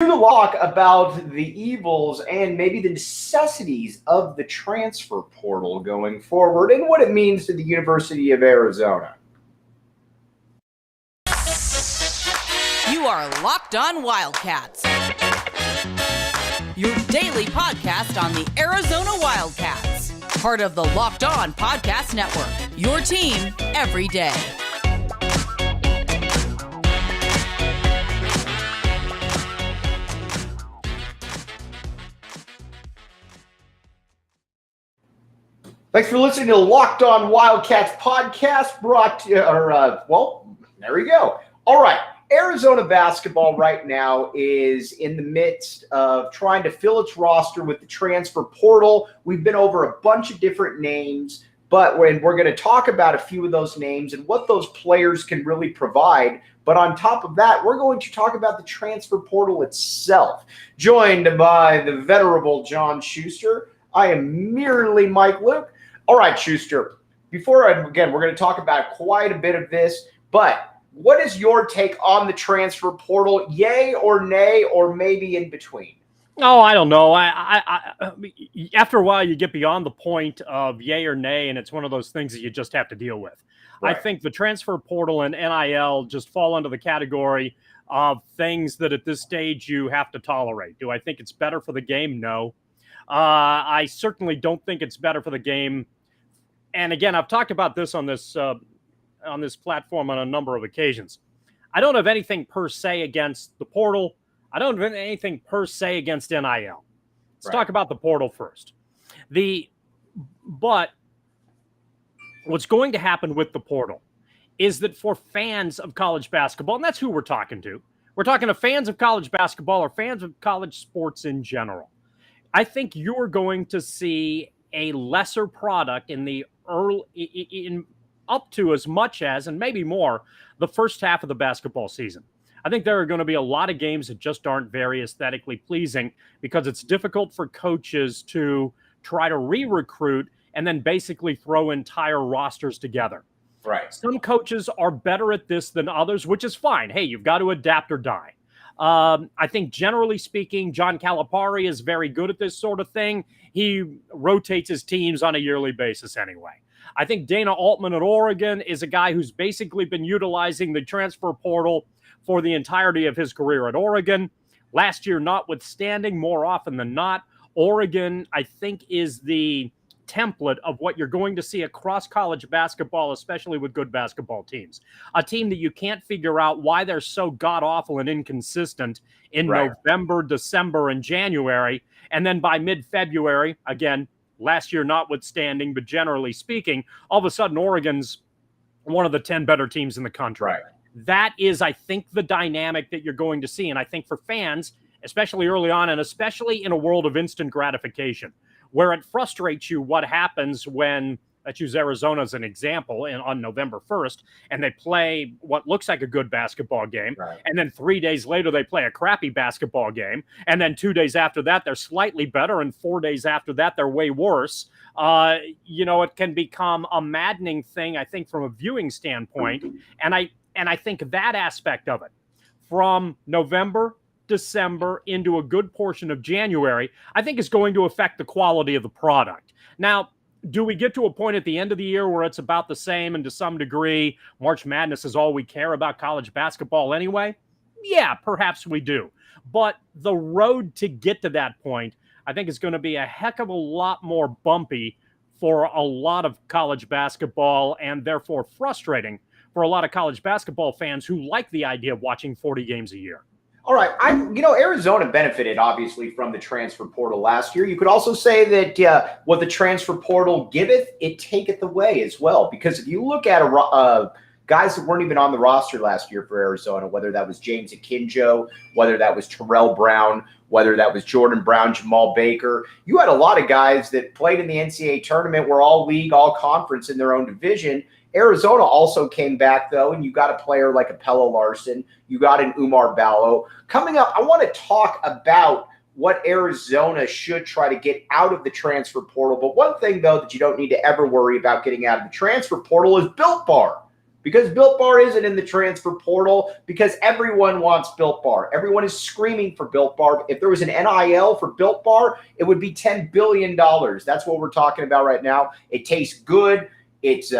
To talk about the evils and maybe the necessities of the transfer portal going forward and what it means to the University of Arizona. You are Locked On Wildcats, your daily podcast on the Arizona Wildcats, part of the Locked On Podcast Network, your team every day. Thanks for listening to the Locked On Wildcats podcast brought to, there we go. All right. Arizona basketball right now is in the midst of trying to fill its roster with the transfer portal. We've been over a bunch of different names, but we're going to talk about a few of those names and what those players can really provide. But on top of that, we're going to talk about the transfer portal itself. Joined by the venerable John Schuster, I am merely Mike Luke. All right, Schuster, we're going to talk about quite a bit of this, but what is your take on the transfer portal? Yay or nay, or maybe in between? Oh, I don't know. I after a while, you get beyond the point of yay or nay, and it's one of those things that you just have to deal with. Right. I think the transfer portal and NIL just fall under the category of things that at this stage you have to tolerate. Do I think it's better for the game? No. I certainly don't think it's better for the game. And again, I've talked about this on this platform on a number of occasions. I don't have anything per se against the portal. I don't have anything per se against NIL. Let's talk about the portal first. But what's going to happen with the portal is that for fans of college basketball, and that's who we're talking to. We're talking to fans of college basketball or fans of college sports in general. I think you're going to see a lesser product in the up to as much as, and maybe more, the first half of the basketball season. I think there are going to be a lot of games that just aren't very aesthetically pleasing because it's difficult for coaches to try to re-recruit and then basically throw entire rosters together. Right. Some coaches are better at this than others, which is fine. Hey, you've got to adapt or die. I think generally speaking, John Calipari is very good at this sort of thing. He rotates his teams on a yearly basis anyway. I think Dana Altman at Oregon is a guy who's basically been utilizing the transfer portal for the entirety of his career at Oregon. Last year, notwithstanding, more often than not, Oregon, I think, is the template of what you're going to see across college basketball, especially with good basketball teams. A team that you can't figure out why they're so god-awful and inconsistent in November, December, and January. And then by mid-February, again, last year notwithstanding, but generally speaking, all of a sudden Oregon's one of the 10 better teams in the country. Right. That is, I think, the dynamic that you're going to see. And I think for fans, especially early on, and especially in a world of instant gratification, where it frustrates you what happens when, let's use Arizona as an example, on November 1st, and they play what looks like a good basketball game, and then 3 days later they play a crappy basketball game, and then 2 days after that they're slightly better, and 4 days after that they're way worse. It can become a maddening thing, I think, from a viewing standpoint, and I think that aspect of it, from November, December into a good portion of January, I think is going to affect the quality of the product. Now, do we get to a point at the end of the year where it's about the same, and to some degree, March Madness is all we care about college basketball anyway? Yeah, perhaps we do. But the road to get to that point, I think, is going to be a heck of a lot more bumpy for a lot of college basketball, and therefore frustrating for a lot of college basketball fans who like the idea of watching 40 games a year. All right. Arizona benefited, obviously, from the transfer portal last year. You could also say that what the transfer portal giveth, it taketh away as well. Because if you look at guys that weren't even on the roster last year for Arizona, whether that was James Akinjo, whether that was Terrell Brown, whether that was Jordan Brown, Jamal Baker, you had a lot of guys that played in the NCAA tournament, were all league, all conference in their own division. Arizona also came back, though, and you got a player like a Pelle Larsson. You got an Oumar Ballo. Coming up, I want to talk about what Arizona should try to get out of the transfer portal. But one thing, though, that you don't need to ever worry about getting out of the transfer portal is Built Bar. Because Built Bar isn't in the transfer portal, because everyone wants Built Bar. Everyone is screaming for Built Bar. If there was an NIL for Built Bar, it would be $10 billion. That's what we're talking about right now. It tastes good. It's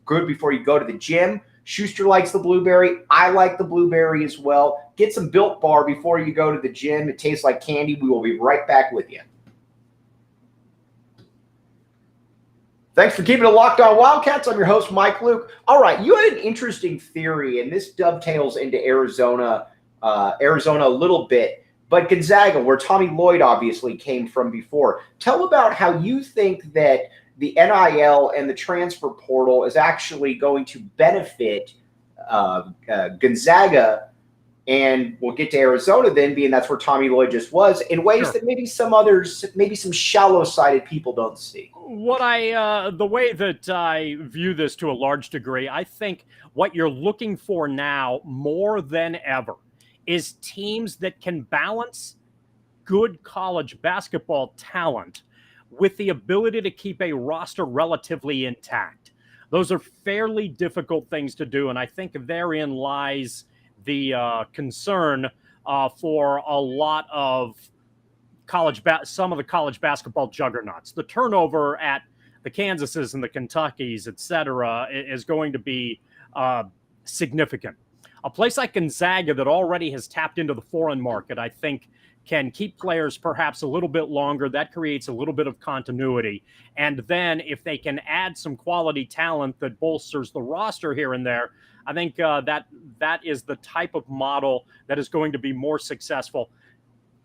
good before you go to the gym. Schuster likes the blueberry. I like the blueberry as well. Get some Built Bar before you go to the gym. It tastes like candy. We will be right back with you. Thanks for keeping it locked on Wildcats. I'm your host, Mike Luke. All right, you had an interesting theory, and this dovetails into Arizona a little bit. But Gonzaga, where Tommy Lloyd obviously came from before, tell about how you think that the NIL and the transfer portal is actually going to benefit Gonzaga, and we'll get to Arizona then, being that's where Tommy Lloyd just was, in ways that maybe some others, maybe some shallow-sided people don't see. The way that I view this to a large degree, I think what you're looking for now more than ever is teams that can balance good college basketball talent with the ability to keep a roster relatively intact. Those are fairly difficult things to do, and I think therein lies the concern for a lot of some of the college basketball juggernauts. The turnover at the Kansases and the Kentuckys, et cetera, is going to be significant. A place like Gonzaga that already has tapped into the foreign market, I think, can keep players perhaps a little bit longer. That creates a little bit of continuity. And then if they can add some quality talent that bolsters the roster here and there, I think that is the type of model that is going to be more successful.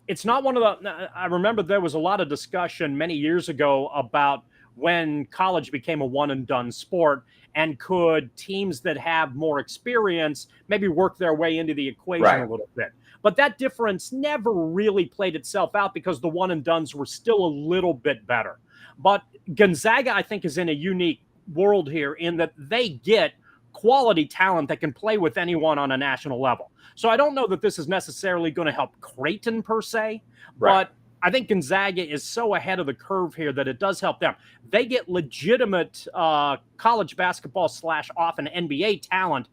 It's not one of the, I remember there was a lot of discussion many years ago about when college became a one and done sport, and could teams that have more experience maybe work their way into the equation a little bit. But that difference never really played itself out because the one and dones were still a little bit better. But Gonzaga, I think, is in a unique world here in that they get quality talent that can play with anyone on a national level. So I don't know that this is necessarily going to help Creighton per se, but I think Gonzaga is so ahead of the curve here that it does help them. They get legitimate college basketball / often NBA talent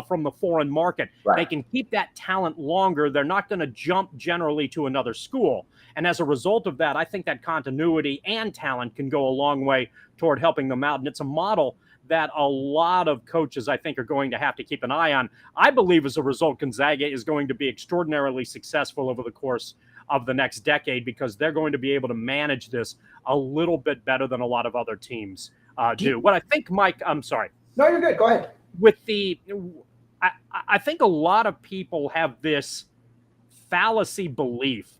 from the foreign market. They can keep that talent longer. They're not going to jump generally to another school. And as a result of that, I think that continuity and talent can go a long way toward helping them out. And it's a model that a lot of coaches, I think, are going to have to keep an eye on. I believe as a result, Gonzaga is going to be extraordinarily successful over the course of the next decade because they're going to be able to manage this a little bit better than a lot of other teams do. What I think, Mike, I'm sorry. No, you're good. Go ahead. I think a lot of people have this fallacy belief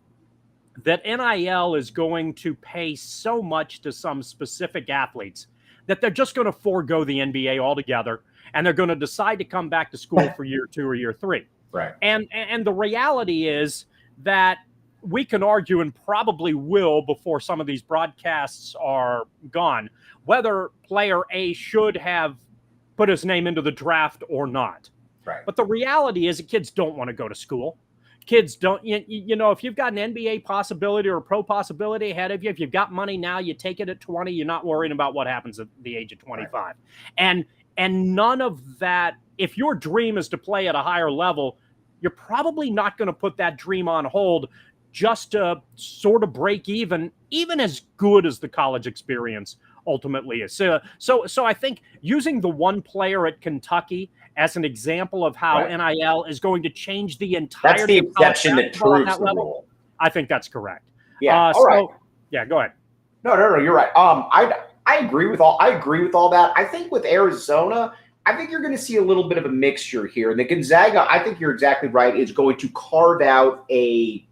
that NIL is going to pay so much to some specific athletes that they're just going to forego the NBA altogether, and they're going to decide to come back to school for year 2 or year 3. Right. And the reality is that we can argue, and probably will before some of these broadcasts are gone, whether player A should have put his name into the draft or not. Right. But the reality is that kids don't want to go to school. Kids don't, you know, if you've got an NBA possibility or a pro possibility ahead of you, if you've got money now, you take it at 20, you're not worrying about what happens at the age of 25. Right. And none of that, if your dream is to play at a higher level, you're probably not going to put that dream on hold just to sort of break even as good as the college experience ultimately is. So I think using the one player at Kentucky as an example of how NIL is going to change the entire. That's the exception that proves the rule. I think that's correct. Yeah. Yeah. Go ahead. No, you're right. I agree with all that. I think with Arizona, I think you're going to see a little bit of a mixture here. And the Gonzaga, I think you're exactly right, is going to carve out a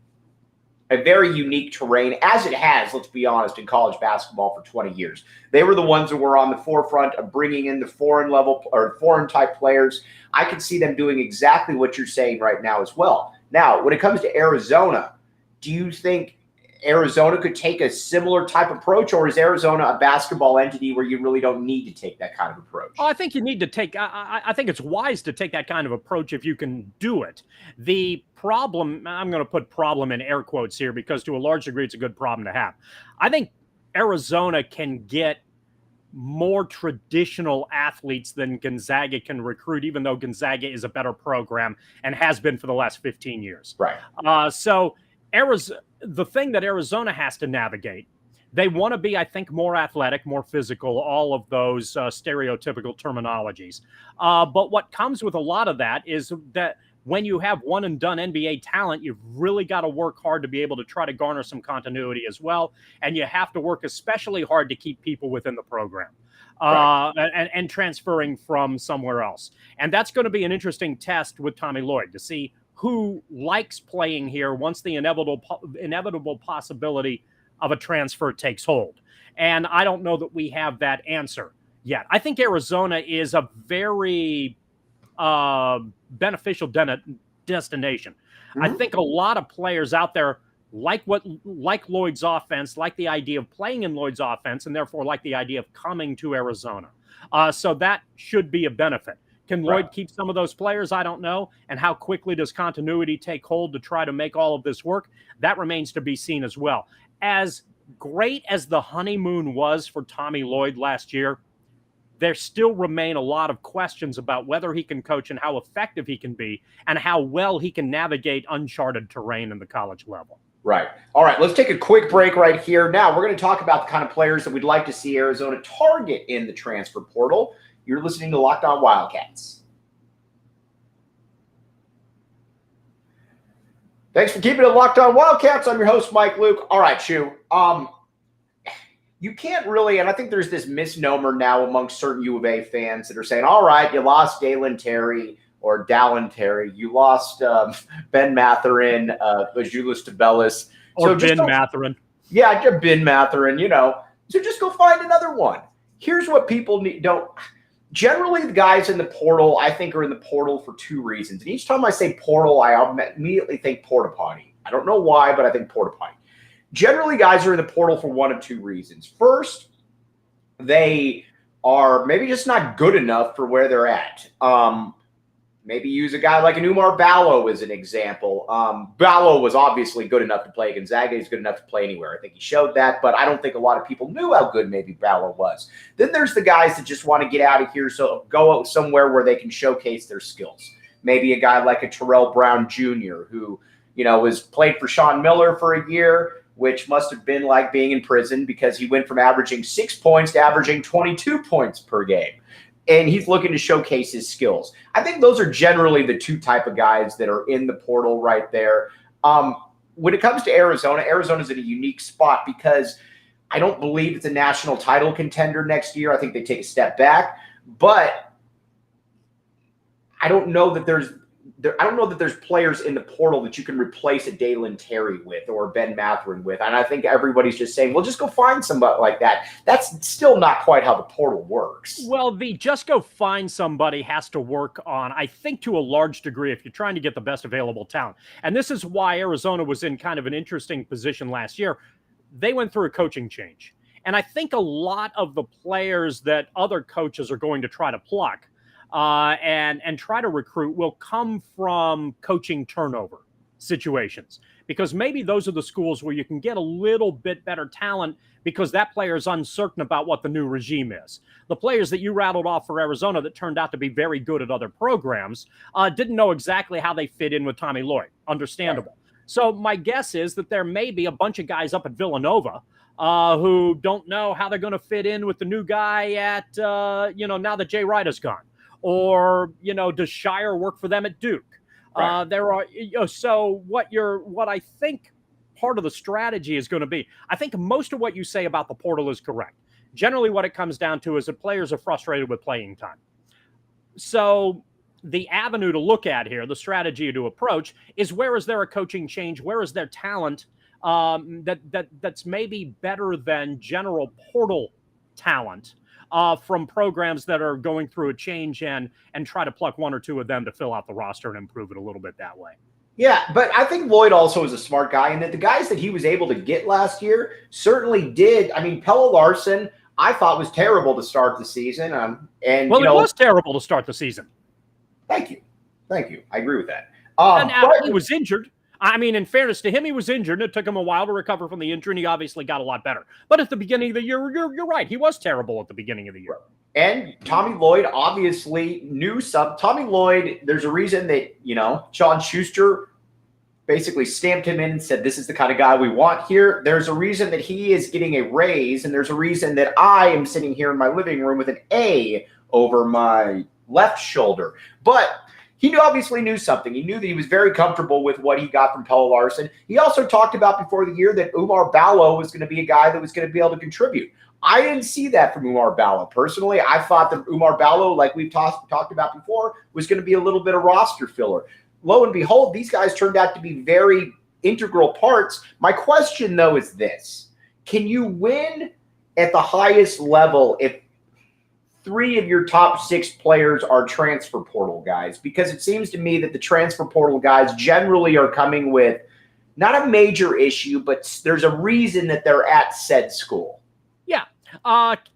very unique terrain, as it has, let's be honest, in college basketball for 20 years. They were the ones that were on the forefront of bringing in the foreign type players. I could see them doing exactly what you're saying right now as well. Now, when it comes to Arizona, do you think Arizona could take a similar type approach, or is Arizona a basketball entity where you really don't need to take that kind of approach? Oh, I think you need to take, I think it's wise to take that kind of approach if you can do it. The problem, I'm going to put problem in air quotes here because to a large degree, it's a good problem to have. I think Arizona can get more traditional athletes than Gonzaga can recruit, even though Gonzaga is a better program and has been for the last 15 years. Right. So the thing that Arizona has to navigate, they want to be, I think, more athletic, more physical, all of those stereotypical terminologies. But what comes with a lot of that is that when you have one and done NBA talent, you've really got to work hard to be able to try to garner some continuity as well. And you have to work especially hard to keep people within the program and transferring from somewhere else. And that's going to be an interesting test with Tommy Lloyd to see who likes playing here once the inevitable possibility of a transfer takes hold. And I don't know that we have that answer yet. I think Arizona is a very beneficial destination. Mm-hmm. I think a lot of players out there like Lloyd's offense, like the idea of playing in Lloyd's offense, and therefore like the idea of coming to Arizona. So that should be a benefit. Can Lloyd keep some of those players? I don't know. And how quickly does continuity take hold to try to make all of this work? That remains to be seen as well. As great as the honeymoon was for Tommy Lloyd last year, there still remain a lot of questions about whether he can coach and how effective he can be and how well he can navigate uncharted terrain in the college level. Right. All right, let's take a quick break right here. Now, we're going to talk about the kind of players that we'd like to see Arizona target in the transfer portal. You're listening to Locked On Wildcats. Thanks for keeping it Locked On Wildcats. I'm your host, Mike Luke. All right, Shu. You can't really, and I think there's this misnomer now amongst certain U of A fans that are saying, all right, you lost Dalen Terry or Dallin Terry. You lost Ben Matherin, Julius Tabellis. Or Ben Matherin. Yeah, Ben Matherin, So just go find another one. Here's what people generally, the guys in the portal, I think, are in the portal for two reasons. And each time I say portal, I immediately think porta potty. I don't know why, but I think porta potty. Generally, guys are in the portal for one of two reasons. First, they are maybe just not good enough for where they're at. Maybe use a guy like an Oumar Ballo as an example. Ballo was obviously good enough to play Gonzaga. He's good enough to play anywhere. I think he showed that, but I don't think a lot of people knew how good maybe Ballo was. Then there's the guys that just want to get out of here, so go out somewhere where they can showcase their skills. Maybe a guy like a Terrell Brown Jr., who was played for Sean Miller for a year, which must have been like being in prison because he went from averaging 6 points to averaging 22 points per game. And he's looking to showcase his skills. I think those are generally the two type of guys that are in the portal right there. When it comes to Arizona, Arizona's in a unique spot because I don't believe it's a national title contender next year. I think they take a step back. But I don't know that there's players in the portal that you can replace a Dalen Terry with or Ben Matherin with. And I think everybody's just saying, well, just go find somebody like that. That's still not quite how the portal works. Well, the just go find somebody has to work on, I think, to a large degree, if you're trying to get the best available talent. And this is why Arizona was in kind of an interesting position last year. They went through a coaching change. And I think a lot of the players that other coaches are going to try to pluck and try to recruit will come from coaching turnover situations, because maybe those are the schools where you can get a little bit better talent because that player is uncertain about what the new regime is. The players that you rattled off for Arizona that turned out to be very good at other programs didn't know exactly how they fit in with Tommy Lloyd. Understandable. Right. So my guess is that there may be a bunch of guys up at Villanova who don't know how they're going to fit in with the new guy at, now that Jay Wright is gone. Or, does Shire work for them at Duke? Right. There are, so what I think part of the strategy is going to be, I think most of what you say about the portal is correct. Generally, what it comes down to is that players are frustrated with playing time. So the avenue to look at here, the strategy to approach is, where is there a coaching change? Where is there talent that's maybe better than general portal talent? From programs that are going through a change and try to pluck one or two of them to fill out the roster and improve it a little bit that way. Yeah, but I think Lloyd also is a smart guy, and that the guys that he was able to get last year certainly did. I mean, Pelle Larsson, I thought was terrible to start the season. It was terrible to start the season. Thank you. I agree with that. And he was injured. I mean, in fairness to him, he was injured, and it took him a while to recover from the injury, and he obviously got a lot better. But at the beginning of the year, you're right. He was terrible at the beginning of the year. And Tommy Lloyd obviously knew something. Tommy Lloyd, there's a reason that, John Schuster basically stamped him in and said, this is the kind of guy we want here. There's a reason that he is getting a raise, and there's a reason that I am sitting here in my living room with an A over my left shoulder. But he obviously knew something. He knew that he was very comfortable with what he got from Pelle Larsson. He also talked about before the year that Oumar Ballo was going to be a guy that was going to be able to contribute. I didn't see that from Oumar Ballo. Personally, I thought that Oumar Ballo, like we've talked about before, was going to be a little bit of roster filler. Lo and behold, these guys turned out to be very integral parts. My question, though, is this. Can you win at the highest level if 3 of your top 6 players are transfer portal guys? Because it seems to me that the transfer portal guys generally are coming with not a major issue, but there's a reason that they're at said school. Yeah.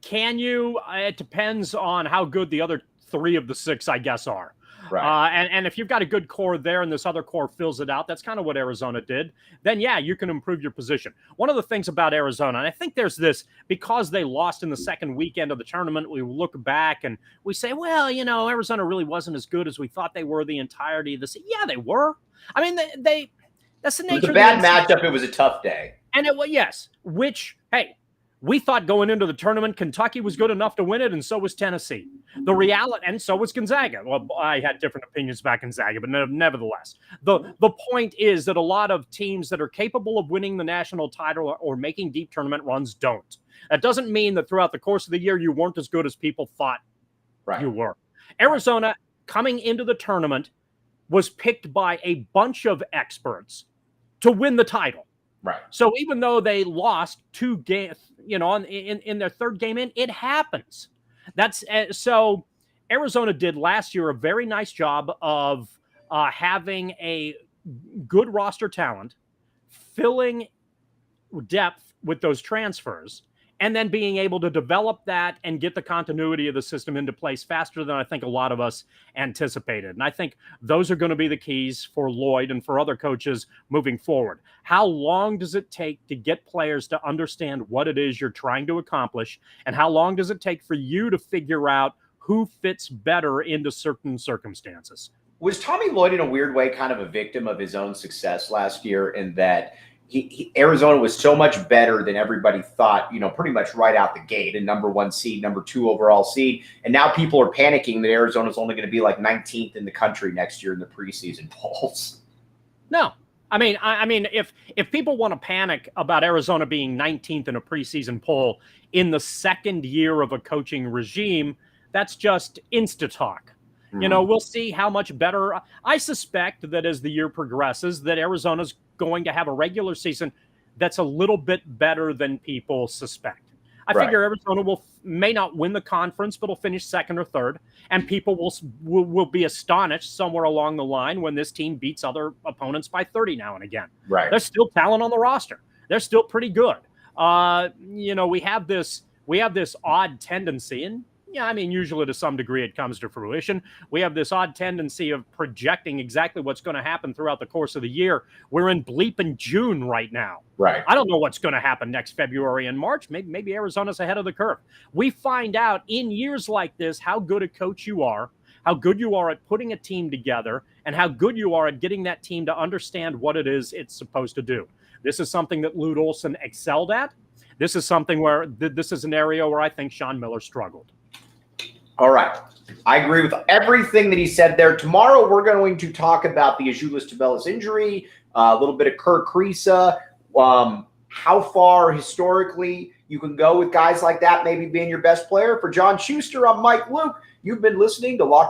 Can you? It depends on how good the other 3 of the 6, I guess, are. Right. And if you've got a good core there and this other core fills it out, that's kind of what Arizona did, then yeah, you can improve your position. One of the things about Arizona, and I think there's this, because they lost in the second weekend of the tournament, we look back and we say, well, Arizona really wasn't as good as we thought they were the entirety of the season. Yeah, they were. I mean, that's the nature of the It was a bad matchup. It was a tough day. And yes, which, hey, we thought going into the tournament, Kentucky was good enough to win it, and so was Tennessee. The reality, and so was Gonzaga. Well, I had different opinions about Gonzaga, but nevertheless, the point is that a lot of teams that are capable of winning the national title or making deep tournament runs don't. That doesn't mean that throughout the course of the year you weren't as good as people thought you were. Arizona, coming into the tournament, was picked by a bunch of experts to win the title. Right. So even though they lost 2 games, in their third game it happens. That's so Arizona did last year a very nice job of having a good roster talent, filling depth with those transfers, and then being able to develop that and get the continuity of the system into place faster than I think a lot of us anticipated. And I think those are going to be the keys for Lloyd and for other coaches moving forward. How long does it take to get players to understand what it is you're trying to accomplish? And how long does it take for you to figure out who fits better into certain circumstances? Was Tommy Lloyd in a weird way kind of a victim of his own success last year in that Arizona was so much better than everybody thought, pretty much right out the gate, a number 1 seed, number 2 overall seed. And now people are panicking that Arizona's only going to be like 19th in the country next year in the preseason polls. No. I mean, if people want to panic about Arizona being 19th in a preseason poll in the second year of a coaching regime, that's just insta-talk. We'll see how much better. I suspect that as the year progresses, that Arizona's going to have a regular season that's a little bit better than people suspect. I figure Arizona may not win the conference, but will finish second or third, and people will be astonished somewhere along the line when this team beats other opponents by 30 now and again. Right. There's still talent on the roster. They're still pretty good. We have this odd tendency, and usually to some degree it comes to fruition. We have this odd tendency of projecting exactly what's going to happen throughout the course of the year. We're in bleeping June right now. Right. I don't know what's going to happen next February and March. Maybe Arizona's ahead of the curve. We find out in years like this how good a coach you are, how good you are at putting a team together, and how good you are at getting that team to understand what it is it's supposed to do. This is something that Lute Olson excelled at. This is something where this is an area where I think Sean Miller struggled. All right. I agree with everything that he said there. Tomorrow, we're going to talk about the Azuolas Tubelis injury, a little bit of Kerr Kriisa, how far historically you can go with guys like that, maybe being your best player. For John Schuster, I'm Mike Luke. You've been listening to Locked